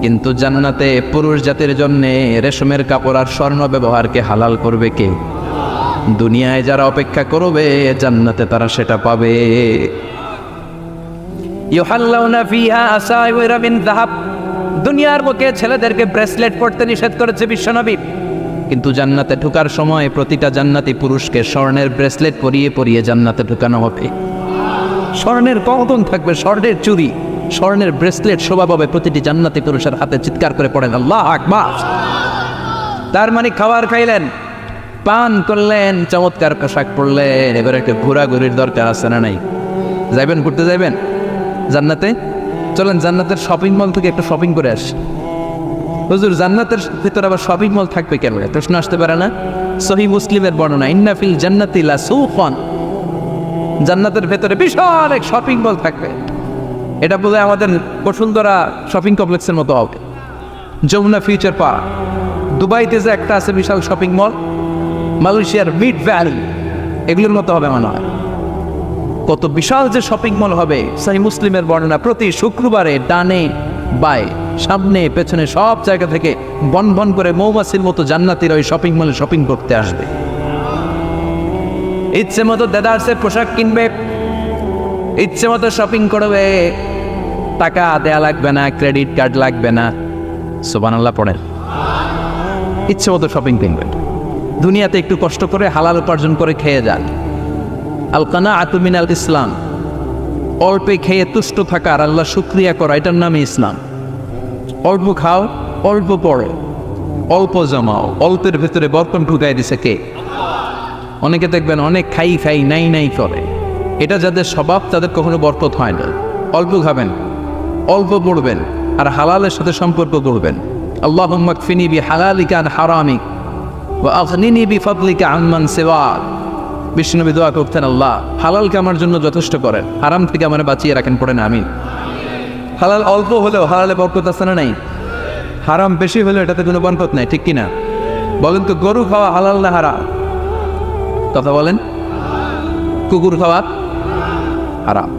কিন্তু জান্নাতে পুরুষ জাতির জন্য রেশমের কাপড় আর স্বর্ণ ব্যবহারকে হালাল করবে কে? দুনিয়ায় যারা অপেক্ষা করবে, জান্নাতে তারা সেটা পাবে। ইউহাল্লাউনা ফিহা আসাইওয়ারা মিন যাহাব। দুনিয়ার বুকে ছেলেদেরকে ব্রেসলেট পরতে নিষেধ করেছে বিশ্বনবী, কিন্তু জান্নাতে ঢোকার সময় প্রতিটা জান্নাতি পুরুষকে স্বর্ণের ব্রেসলেট পরিয়ে পরিয়ে জান্নাতে ঢোকানো হবে। স্বর্ণের কঙ্কন থাকবে, স্বর্ণের চুড়ি, স্বর্ণের ব্রেসলেট শোভা পাবে প্রতিটি জান্নাতি পুরুষের হাতে। চিৎকার করে পড়েন আল্লাহু আকবার। তার মানে খাবার খাইলেন, পান করলেন, চমৎকার পোশাক পরলেন, এবার একটা ঘোরাঘুরির দরকার আছে না নাই? যাইবেন, ঘুরতে যাইবেন জান্নাতে? চলেন জান্নাতের শপিং মল থেকে একটু শপিং করে আসি। হুজুর জান্নাতের ভিতরে আবার শপিং মল থাকবে কেন? প্রশ্ন আসতে পারে না? সহিহ মুসলিমের বর্ণনা, ইন্না ফিল জান্নাতি লা সুকান, জান্নাতের ভেতরে বিশাল এক শপিং মল থাকবে। এটা বলে আমাদের বসুন্ধরা শপিং কমপ্লেক্সের মতো হবে, যমুনা ফিউচার পার্ক। দুবাইতে যে একটা আছে বিশাল শপিং মল, মালয়েশিয়ার মিড ভ্যালি, এগুলোর মতো হবে মনে হয়। কত বিশাল যে শপিং মল হবে। সহিহ মুসলিমের বর্ণনা, প্রতি শুক্রবারে ডানে বায়ে সামনে পেছনে সব জায়গা থেকে বন বন করে মৌমাছির মতো জান্নাতীরা ওই শপিং মলে শপিং করতে আসবে। ইচ্ছে মতো দেদারসের পোশাক কিনবে, ইচ্ছে মতো শপিং করবে, টাকা দেয়া লাগবে না, ক্রেডিট কার্ড লাগবে না। সুবহানাল্লাহ পড়েন। ইচ্ছে মতো শপিং কিনবেন। দুনিয়াতে একটু কষ্ট করে হালাল উপার্জন করে খেয়ে যান। আল কানাআতু মিনাল ইসলাম, অল্পে খেয়ে তুষ্ট থাকা আর আল্লাহ শুকরিয়া করা, এটার নামই ইসলাম। অল্প খাও, অল্প পড়ো, অল্প জমাও, অল্পের ভেতরে বরকত ঢুকাই দিছে কে? অনেকে দেখবেন অনেক খাই খাই নাই নাই করে, এটা যাদের স্বভাব তাদের কখনো বরকত হয় না। অল্প খাবেন, অল্প পড়বেন, আর হালালের সাথে সম্পর্ক করবেন। আল্লাহুম্মা কফিনি বিহালালিকা আন হারামিক ওয়া আগনিনি বিফাদলিকা আম্মান সিওয়াক। বিষ্ণুনবী দোয়া করতেন, আল্লাহ হালালকে আমার জন্য যথেষ্ট করেন, হারাম থেকে আমার বাঁচিয়ে রাখেন। পড়েন আমিন। হালাল অল্প হলেও হালালে বরকত আছে না নাই? হারাম বেশি হলেও এটাতে কোনো বরকত নাই, ঠিক কিনা? বলেন তো, গরু খাওয়া হালাল না হারাম? কথা বলেন। কুকুর খাওয়া হারাম।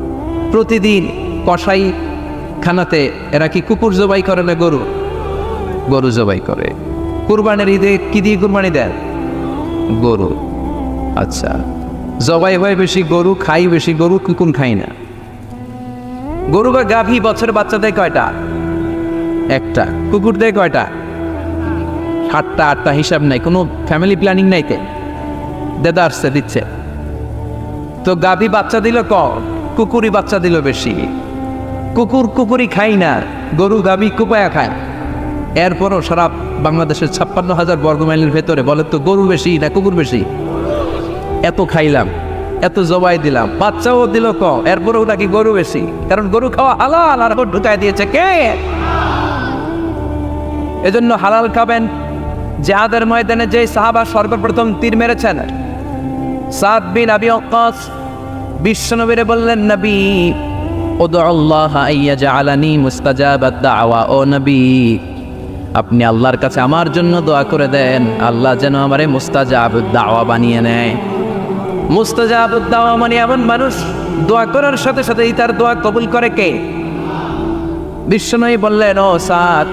প্রতিদিন কসাই খানাতে এরা কি কুকুর জবাই করে না গরু? গরু জবাই করে। কুরবানির ঈদে কি দিয়ে কুরবানি দেন? গরু। আচ্ছা, জবাই হয় বেশি গরু, খাই বেশি গরু, কুকুর খাই না। গরু বা গাভী বছরে বাচ্চা দেয় কয়টা? একটা। কুকুর দেয় কয়টা? 7টা 8টা, হিসাব নাই, কোনো ফ্যামিলি প্ল্যানিং নাই। তে দেদা আসছে দিচ্ছে তো গাভী বাচ্চা দিল কম, কুকুরই বাচ্চা দিল বেশি। কুকুর কুকুরই খাই না, গরু গাভী কুপায়া খায়। এরপরও সারা বাংলাদেশের 56,000 বর্গমাইলের ভেতরে বলে তো গরু বেশি না কুকুর বেশি? এত খাইলাম, এত জবাই দিলাম, বাচ্চাও দিল কম, এরপরেও নাকি গরু বেশি। কারণ গরু খাওয়া হালাল, আর ঢুকাই দিয়েছে কে? এজন্য হালাল খাবেন। জিহাদের ময়দানে যে সাহাবা সর্বপ্রথম তীর মেরেছেন, সাদ বিন আবি ওয়াক্কাস, বিশ্বনবীরে বললেন, নবী উদউ আল্লাহ আইয়াজআলানি মুস্তাজাবাদ দাওয়া। ও নবী, আপনি আল্লাহর কাছে আমার জন্য দোয়া করে দেন, আল্লাহ যেন আমারে মুস্তাজাবুদ দাওয়া বানিয়ে নেয়। মুস্তাজাবুদ দাওয়া মানে এমন মানুষ দোয়া করার সাথে সাথেই তার দোয়া কবুল করে কে? বিশ্বনবী বললেন, ও সাদ,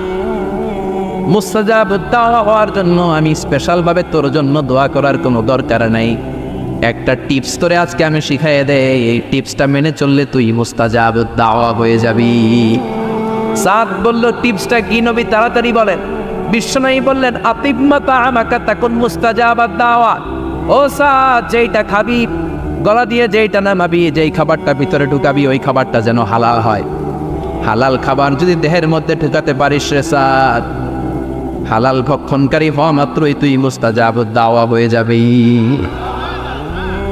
মুস্তাজাবুদ দাওয়া হওয়ার জন্য আমি স্পেশালভাবে তোর জন্য দোয়া করার কোনো দরকার নাই। একটা টিপস তোরে আজকে আমি শিখাইয়ে দেই, এই টিপসটা মেনে চললে তুই মুস্তাজাবুদ দাওয়া হয়ে যাবি। সাদ বলল, টিপসটা কি নবী? তাড়াতাড়ি বলেন। বিশ্বনবী বললেন, আতিম্মা তাআমাকা তাকুন মুস্তাজাবাদ দাওয়া। ও সাদ, যেইটা খাবি গলা দিয়ে, যেইটা নামাবি, যেই খাবারটা ভিতরে ঢুকাবি, ওই খাবারটা যেন হালাল হয়। হালাল খাবার যদি দেহের মধ্যে ঢুকাতে পারিস রে সাদ, হালাল ভক্ষণকারী হওয়া মাত্রই তুই মুস্তাজাবুদ দাওয়া হয়ে যাবি।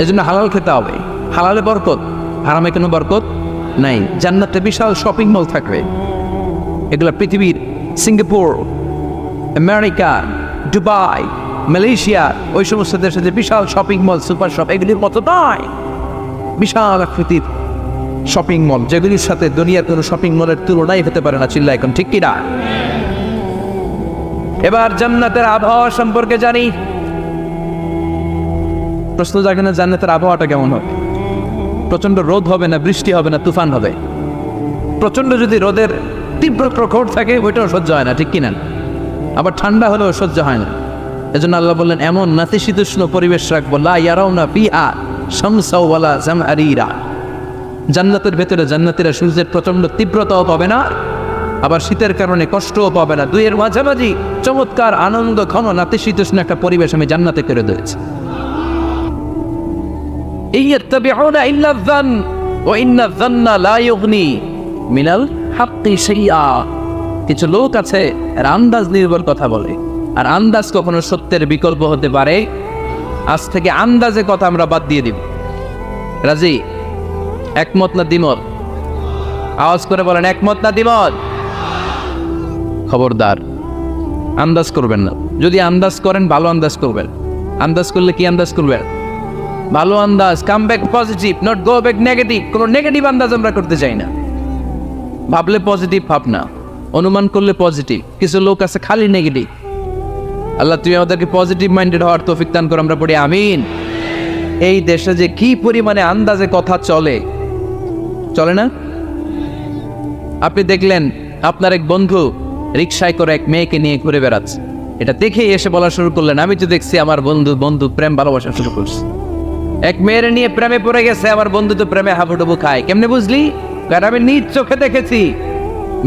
এজন্য হালাল খেতে হবে। হালালে বরকত, হারামে কোনো বরকত নাই। জান্নাতে বিশাল শপিং মল থাকবে। এগুলো পৃথিবীর সিঙ্গাপুর, আমেরিকা, দুবাই, মালয়েশিয়া, ওই সমস্ত দেশে যে বিশাল শপিং মল, সুপার শপ, এগুলির মতো নয়। বিশাল আকৃতির শপিং মল, যেগুলির সাথে দুনিয়ার কোনো শপিং মলের তুলনাই হতে পারে না। চিল্লা এখন ঠিক কিনা? এবার জান্নাতের আবহাওয়া সম্পর্কে জানি। প্রশ্ন জাগে না, জান্নাতের আবহাওয়াটা কেমন হবে? প্রচন্ড রোদ হবে না, বৃষ্টি হবে না, তুফান হবে? প্রচন্ড যদি রোদের তীব্র প্রখর থাকে, ওইটাও সহ্য হয় না, ঠিক কিনা? আবার ঠান্ডা হলেও সহ্য হয় না। এজন্য আল্লাহ বললেন, এমন নাতিশীতোষ্ণ পরিবেশ রাখবো, লা ইয়ারাউনা ফিহা শামসাও ওয়ালা জামহারিরা। জান্নাতের ভেতরে জান্নাতীরা সূর্যের প্রচন্ড তীব্রতাও পাবে না, আবার শীতের কারণে কষ্টও পাবে না। দুইয়ের মাঝামাঝি চমৎকার আনন্দ ঘন নাতিশীতোষ্ণ একটা পরিবেশ আমি জান্নাতে করে দিয়েছি। ইয়াত্তাবিউনা ইল্লা যান ওয়া ইন্না যান্না লা ইউগনি মিনাল হাক্কি শাইআ। কিছু লোক আছে এরা আন্দাজ নির্ভর কথা বলে, আর আন্দাজ কখনো সত্যের বিকল্প হতে পারে। আজ থেকে আন্দাজে কথা আমরা বাদ দিয়ে দিব। রাজি? একমত না দ্বিমত? আওয়াজ করে বলেন, একমত না দ্বিমত? খবরদার আন্দাজ করবেন না। যদি আন্দাজ করেন ভালো আন্দাজ করবেন। আন্দাজ করলে কি আন্দাজ করবেন? ভালো আন্দাজ। Come back positive, not go back negative. কোনো নেগেটিভ আন্দাজ আমরা করতে চাই না। ভাবলে পজিটিভ ভাবনা, অনুমান করলে পজিটিভ। কিছু লোক আছে খালি নেগেটিভ। আল্লাহ তুমি আমাদেরকে পজিটিভ মাইন্ডেড হওয়ার তৌফিক দান করো, আমরা পড়ি আমিন। এই দেশে যে কি পরিমাণে আন্দাজে কথা চলে, চলে না? আপনি দেখলেন আপনার এক বন্ধু রিকশায় করে এক মেয়েকে নিয়ে ঘুরে বেড়াচ্ছে, এটা দেখেই এসে বলা শুরু করলেন, আমি তো দেখছি আমার বন্ধু প্রেম ভালোবাসা শুরু করছে। এক মেয়ের নিয়ে প্রেমে পড়ে গেছে, আমার বন্ধু তো প্রেমে হাবুডুবু খায়। কেমনে বুঝলি? কারণ আমি নিজ চোখে দেখেছি।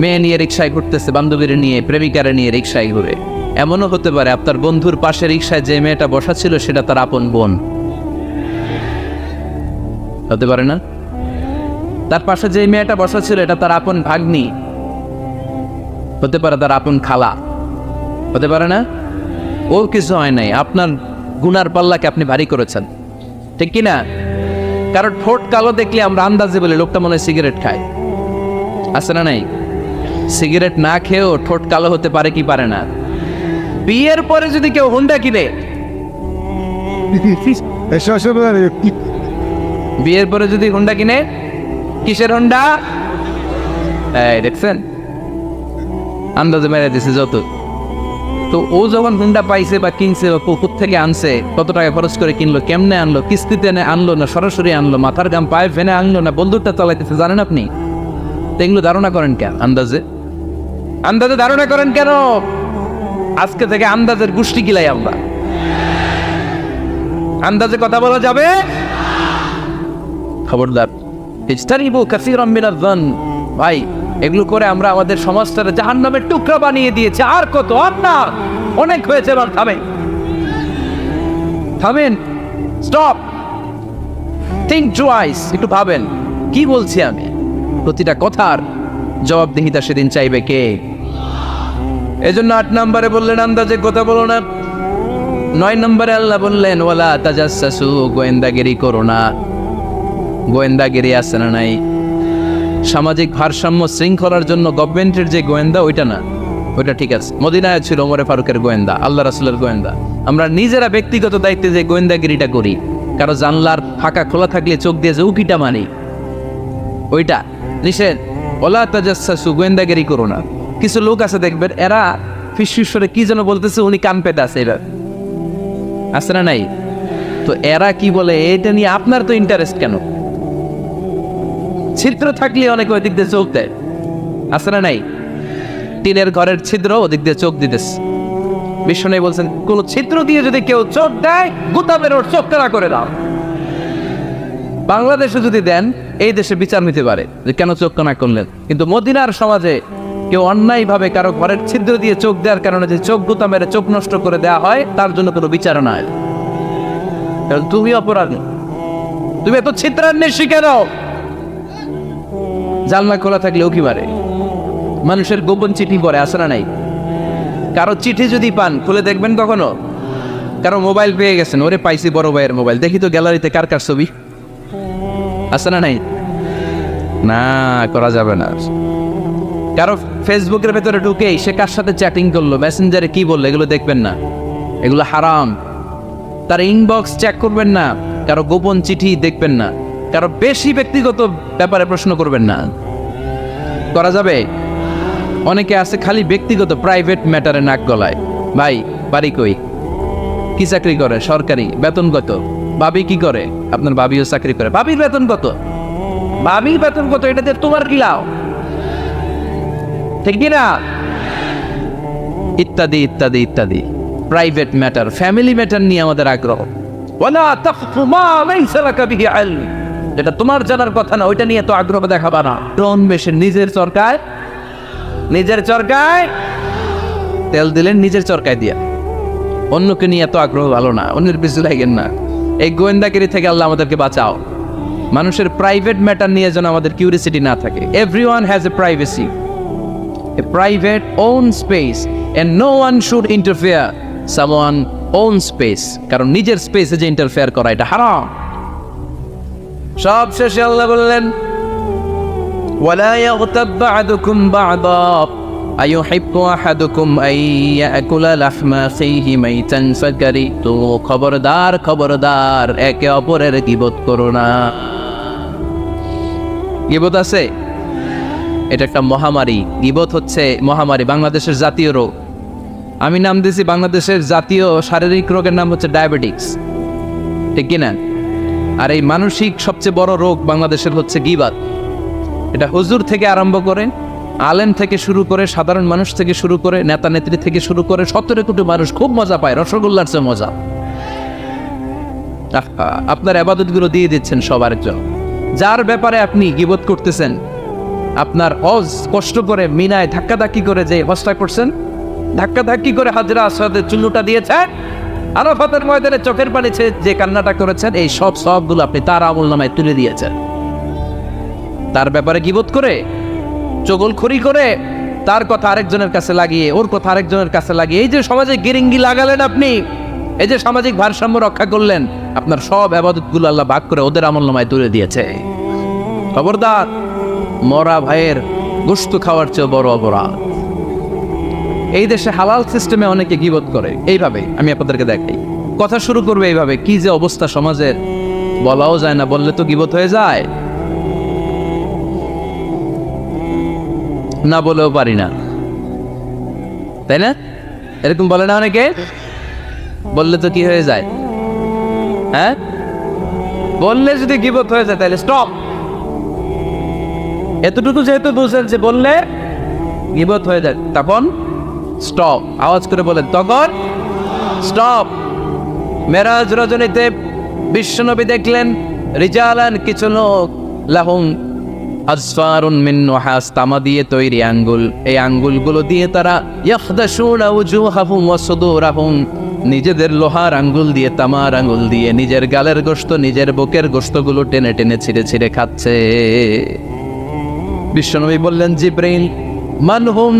মেয়ে নিয়ে রিকশায় ঘুরতেছে, বান্ধবীর নিয়ে, প্রেমিকারে নিয়ে রিকশায় ঘুরে। এমনও হতে পারে আপনার বন্ধুর পাশে রিকশায় যে মেয়েটা বসা ছিল সেটা তার আপন বোন। হতে পারে না? তার পাশে যে মেয়েটা বসা ছিল এটা তার আপন ভাগ্নি, হতে পারে তার আপন খালা, হতে পারে না? ও কিছু হয় নাই, আপনার গুনার পাল্লাকে আপনি ভারী করেছেন, ঠিক কি না? কারণ ঠোঁট কালো দেখলে আমরা আন্দাজে বলি লোকটা মনে হয় সিগারেট খায়। আছে না নাই? সিগারেট না খেয়েও ঠোঁট কালো হতে পারে কি পারে না? বিয়ের পরে যদি কেউ হুন্ডা কিনে, বিয়ের পরে যদি হুন্ডা কিনে, কিসের হুন্ডা? এই দেখছেন, আন্দাজে মেরে দিছে যত। তো ও যখন হুন্ডা পাইছে বা কিনছে বা পুকুর থেকে আনছে, কত টাকা খরচ করে কিনলো, কেমনে আনলো, কিস্তিতে আনলো না সরাসরি আনলো, মাথার গাম পায়ে ফেনে আনলো না বন্দুকটা চালাইতেছে, জানেন আপনি? এগুলো ধারণা করেন কেন? আন্দাজে ধারণা করেন কেন? আজকে থেকে আন্দাজের গোষ্ঠী গিলাই আমরা। আন্দাজে কথা বলা যাবে? খবরদার। ইজতানিবু কাসীরাম মিনাজ যান। ভাই, এগুলো করে আমরা আমাদের সমাজটাকে জাহান্নামের টুকরা বানিয়ে দিয়েছি। আর কত? আর না, অনেক হয়েছে। এবার থামেন, স্টপ, থিঙ্ক টুয়াইস। একটু ভাবেন কি বলছি আমি। প্রতিটা কথার জবাবদিহিতা সেদিন চাইবে কে? এজন্য 8 নম্বরে বললেন আন্দাজে কথা বলো না। 9 নম্বরে আল্লাহ বললেন ওয়ালা তাজাসসু, গোয়েন্দাগিরি করো না। গোয়েন্দাগিরি আছে না নাই? সামাজিক ভারসাম্য শৃঙ্খলার জন্য গভর্নমেন্টের যে গোয়েন্দা, ওইটা না, ওইটা ঠিক আছে। মদিনায় ছিল ওমরে ফারুকের গোয়েন্দা, আল্লাহ রাসূলের গোয়েন্দা। আমরা নিজেরা ব্যক্তিগত দায়িত্বে যে গোয়েন্দাগিরিটা করি, কারো জানলার ফাঁকা খোলা থাকলে চোখ দিয়ে যে উকিটা মানি, ওইটা নিষেধ। ওলা তাজাসসু, গোয়েন্দাগিরি করো না। কিছু লোক আছে দেখবেন, এরা ফিসফিসরে কি যেন বলতেছে, উনি কান পেতে আছে। এবার আছে না নাই? তো এরা কি বলে এটা নিয়ে আপনার তো ইন্টারেস্ট কেন? ছিদ্র থাকলে অনেকে ওই দিক দিয়ে চোখ দেয়, আছে না নাই? টিনের ঘরের ছিদ্র, ওদিক দিয়ে চোখ দিতেছে। বিষ্ণু বলছেন কোন ছিদ্র দিয়ে যদি কেউ চোখ দেয়, গুতাবের ওর চোখ কানা করে দাও। বাংলাদেশে যদি দেন, এই দেশে বিচার নিতে পারে যে কেন চোখ কানা করলেন। কিন্তু মদিনার সমাজে কেউ অন্যায় ভাবে কারো ঘরের ছিদ্র দিয়ে চোখ দেওয়ার কারণে যে চোখ গুতা মেরে চোখ নষ্ট করে দেওয়া হয়, তার জন্য কোনো বিচার নাই। কারণ তুমি অপরাধী, তুমি এত ছিদ্রান্বেষী কেন? জানলা খোলা থাকলে উকি মারে, মানুষের গোপন চিঠি পড়ে, আছে না নাই? কারো চিঠি যদি পান, খুলে দেখবেন কখনো? কারো মোবাইল পেয়ে গেছেন, ওরে পাইছি বড় ভাইয়ের মোবাইল, দেখি তো গ্যালারিতে কার কার ছবি, আছে না নাই? না, করা যাবে না। কারো ফেসবুকের ভেতরে ঢুকে সে কার সাথে চ্যাটিং করলো, মেসেঞ্জারে কি বললো, এগুলো দেখবেন না, এগুলো হারাম। তার ইনবক্স চেক করবেন না, কারো গোপন চিঠি দেখবেন না, কারো বেশি ব্যক্তিগত ব্যাপারে প্রশ্ন করবেন না। করা যাবে? অনেকে আছে খালি ব্যক্তিগত প্রাইভেট ম্যাটারে নাক গলায়। ভাই, বাড়ি কই, কি চাকরি করে, সরকারি, বেতন কত? ভাবি কি করে? আপনার ভাবিও চাকরি করে, ভাবির বেতন কত? ভাবির বেতন কত? এটাতে তোমার কি লাভ? ঠিক না? ইত্যাদি ইত্যাদি ইত্যাদি প্রাইভেট ম্যাটার, ফ্যামিলি ম্যাটার নিয়ে আমাদের আগ্রহ। ওয়ালা তাকফু মা লাইসা লাকা বিহি ইলম, যেটা তোমার জানার কথা না, ওইটা নিয়ে তো আগ্রহ দেখাবা না। ডন বেশে নিজের সরকার নিজের চরকায় তেল দিলেন, নিজের চরকায় দিয়া। অন্যকে নিয়ে এত আগ্রহ ভালো না, অন্যের পিছু লাগেন না। এই গোয়েন্দাগিরি থেকে আল্লাহ আমাদেরকে বাঁচাও। মানুষের প্রাইভেট ম্যাটার নিয়ে যেন আমাদের কিউরিসিটি না থাকে। Everyone has a privacy, a private own space, and no one should interfere someone own space. কারণ নিজের স্পেসে যে ইন্টারফেয়ার করা এটা হারাম। সব শেষে আল্লাহ বললেন, ওয়ালা ইয়াগতাব বা'দুকুম বা'দা আইয়ুহিব্বু আহাদুকুম আন ইয়াকুলা লাহমা আখিহি মাইতান ফাকারিহতু। খবরদার খবরদার, একে অপরের গীবত করো না। গীবত আছে, এটা একটা মহামারী। গীবত হচ্ছে মহামারী, বাংলাদেশের জাতীয় রোগ। আমি নাম দিয়েছি বাংলাদেশের জাতীয় শারীরিক রোগের নাম হচ্ছে ডায়াবেটিক্স, ঠিক কিনা? আর এই মানসিক সবচেয়ে বড় রোগ বাংলাদেশের হচ্ছে গীবত। এটা হুজুর থেকে আরম্ভ করে, আলেম থেকে শুরু করে, সাধারণ মানুষ থেকে শুরু করে, নেতা নেত্রী থেকে শুরু করে 17 কোটি মানুষ খুব মজা পায়, রসগোল্লার চেয়ে মজা। আপনার ইবাদতগুলো দিয়ে দিচ্ছেন সবার জন্য। যার ব্যাপারে আপনি গীবত করতেছেন, আপনার হজ কষ্ট করে মিনায় ধাক্কাধাক্কি করে যে হজটা করছেন, ধাক্কাধাক্কি করে হাজরা আসওয়াদের চুল্লুটা দিয়েছেন, আরাফাতের ময়দানে চোখের পানি যে কান্নাটা করেছেন, এই সব সবগুলো আপনি তার আমলনামায় তুলে দিয়েছেন। তার ব্যাপারে গীবত করে, চগলখড়ি করে, তার কথা আরেকজনের কাছে লাগিয়ে, ওর কথা আরেকজনের কাছে লাগিয়ে, এই যে সমাজে গিরিঙ্গি লাগালেন আপনি, এই যে সামাজিক ভারসাম্য রক্ষা করলেন, আপনার সব ইবাদতগুলো আল্লাহ ভাগ করে ওদের আমলনামায় তুলে দিয়েছে। খবরদার, মরা ভাইয়ের গোশত খাওয়ার চেয়ে বড় অপরাধ। এই দেশে হালাল সিস্টেমে অনেকে গীবত করে এইভাবে। আমি আপনাদেরকে দেখাই, কথা শুরু করবে এইভাবে। কি যে অবস্থা সমাজের, বলাও যায় না, বললে তো গীবত হয়ে যায়, না বলেও পারি না, তাই না? এরকম বলে না অনেকে? বললে তো কি হয়ে যায়? হ্যাঁ, বললে যদি গীবত হয়ে যায় তাহলে স্টপ। এতটুকু যেহেতু বুঝেন যে বললে গীবত হয়ে যায়, তখন স্টপ। আওয়াজ করে বলেন, তখন স্টপ। মেরাজ রজনীতে বিশ্বনবী দেখলেন রিজালান, কিছু লোক, লাহুম আসফারুন মিন নুহাস, তামা দিয়ে তৈরি আঙ্গুল। এই আঙ্গুলগুলো দিয়ে তারা ইয়াখদাশুনা উজুহাহুম ওয়া সুদুরাহুম, নিজেদের লোহার আঙ্গুল দিয়ে, তামার আঙ্গুল দিয়ে নিজের গালের গোশত, নিজের বুকের গোশতগুলো টেনে টেনে ছিঁড়ে ছিঁড়ে খাচ্ছে। বিশ্বনবী বললেন, জিব্রাইল, মানহুম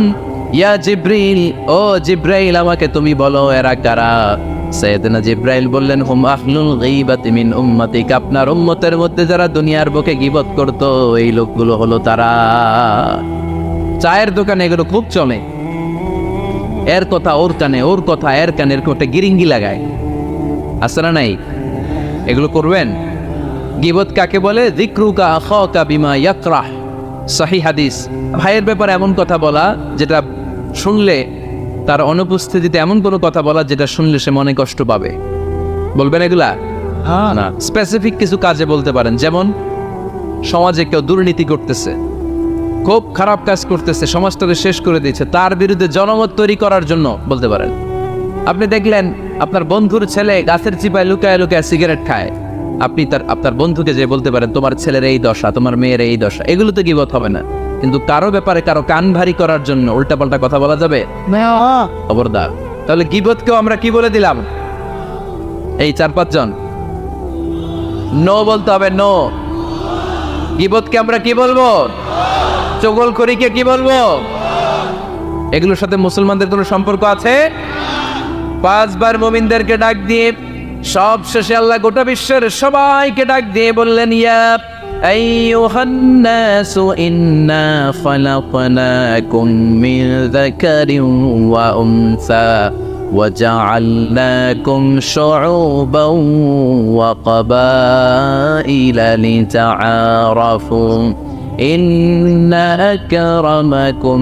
ইয়া জিব্রাইল, ও জিব্রাইল আমাকে তুমি বলো এরা কারা? সাইয়েদনা জিব্রাইল বললেন, হুম আহলুল গীবাতি মিন উম্মতিক, আপনার উম্মতের মধ্যে যারা দুনিয়ার বুকে গীবত করতো, এই লোকগুলো হলো তারা। চায়ের দোকানে এগুলো খুব চলে, এর কথা ওর কানে, ওর কথা এর কানের কোটে গিরিঙ্গি লাগায়, আছে না নাই? এগুলো করবেন। গীবত কাকে বলে? যিকরুকা আখাকা বিমা ইয়াকরাহ, সহিহ হাদিস। ভাইয়ের ব্যাপারে এমন কথা বলা যেটা শুনলে, তার অনুপস্থিতিতে এমন কোনো কথা বলা যেটা শুনলে সে মনে কষ্ট পাবে। বলবেন এগুলা? না, স্পেসিফিক কিছু কাজে বলতে পারেন। যেমন সমাজে কেউ দুর্নীতি করতেছে, খুব খারাপ কাজ করতেছে, সমাজটাকে শেষ করে দিয়েছে, তার বিরুদ্ধে জনমত তৈরি করার জন্য বলতে পারেন। আপনি দেখলেন আপনার বন্ধুর ছেলে গাছের চিপায় লুকায় লুকায় সিগারেট খায়, আপনি আপনার বন্ধুকে যে বলতে পারেন, তোমার ছেলের এই দশা, তোমার মেয়ের এই দশা। এগুলো তো গীবত হবে না, কিন্তু কারো ব্যাপারে কারো কান ভারী করার জন্য উল্টাপাল্টা কথা বলা যাবে? খবরদার। তাহলে গীবতকেও আমরা কি বলে দিলাম? এই 4-5 জন নো বলতে হবে, নো। গীবতকে আমরা কি বলবো? চগলখড়িকে কি বলবো? এগুলোর সাথে মুসলমানদের কোনো সম্পর্ক আছে? 5 বার মুমিনদেরকে ডাক দিয়ে সব শেষে আল্লাহ গোটা বিশ্বের সবাইকে ডাক দিয়ে বললেন, ইয়া আইয়ুহান নাসু ইন্না খালাকনাকুম মিন যাকারিন ওয়া উনসা ওয়া জাআলনাকুম শুউবান ওয়া ক্বাবাইলা লিতাআরাফু ইন্না আকরামাকুম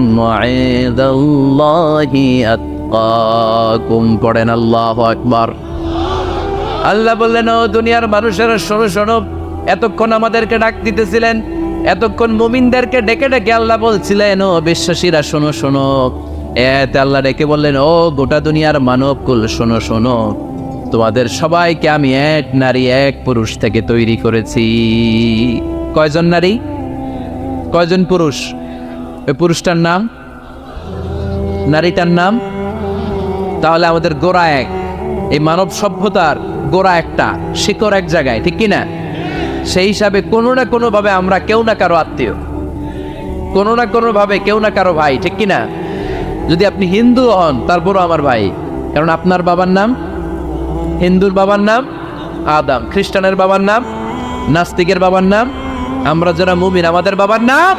ইনদাল্লাহি আতকাকুম। পড়েন আল্লাহু আকবার। আল্লাহ বললেন, ও দুনিয়ার মানুষেরা শোনো শোনো, এতক্ষণ আমাদেরকে ডাক দিতেছিলেন, এতক্ষণ মুমিনদেরকে ডেকে ডেকে আল্লাহ বলছিলেন, ও বিশ্বাসীরা শোনো শোনো। এতে আল্লাহ ডেকে বললেন, ও গোটা দুনিয়ার মানবকুল শোনো শোনো, তোমাদের সবাইকে আমি এক নারী এক পুরুষ থেকে তৈরি করেছি। কয়জন নারী, কয়জন পুরুষ? ওই পুরুষটার নাম নারীটার নাম? তাহলে আমাদের গোড়া এক, এই মানব সভ্যতার গোড়া একটা, শিকড় এক জায়গায়, ঠিক কিনা? সেই হিসাবে কোনো না কোনো ভাবে আমরা কেউ না কারো আত্মীয়, কোনো না কোনো ভাবে কেউ না কারো ভাই, ঠিক কিনা? যদি আপনি হিন্দু হন তারপরও আমার ভাই, কারণ আপনার বাবার নাম, হিন্দুর বাবার নাম আদম, খ্রিস্টানের বাবার নাম, নাস্তিকের বাবার নাম, আমরা যারা মুমিন আমাদের বাবার নাম,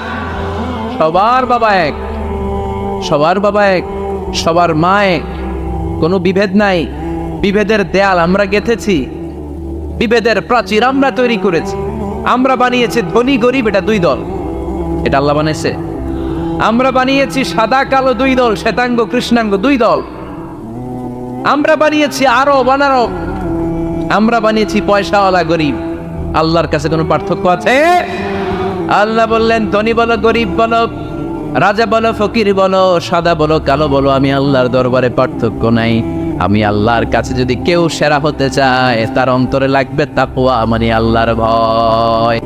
সবার বাবা এক, সবার বাবা এক, সবার মা এক, কোনো বিভেদ নাই। বিভেদের দেয়াল আমরা গেঁথেছি, বিভেদের প্রাচীর আমরা তৈরি করেছি, আমরা বানিয়েছি ধনী গরিব এটা দুই দল, এটা আল্লাহ বানিয়েছে। আমরা বানিয়েছি সাদা কালো দুই দল, শ্বেতাঙ্গ কৃষ্ণাঙ্গ দুই দল, আমরা বানিয়েছি আরব অনারব, আমরা বানিয়েছি পয়সাওয়ালা গরিব। আল্লাহর কাছে কোনো পার্থক্য আছে? আল্লাহ বললেন ধনী বলো গরিব বলো, রাজা বলো ফকির বলো, সাদা বলো কালো বলো, আমি আল্লাহর দরবারে পার্থক্য নাই। আমি আল্লাহর কাছে যদি কেউ সেরা হতে চায় তার অন্তরে লাগবে তাকওয়া, মানে আল্লাহর ভয়।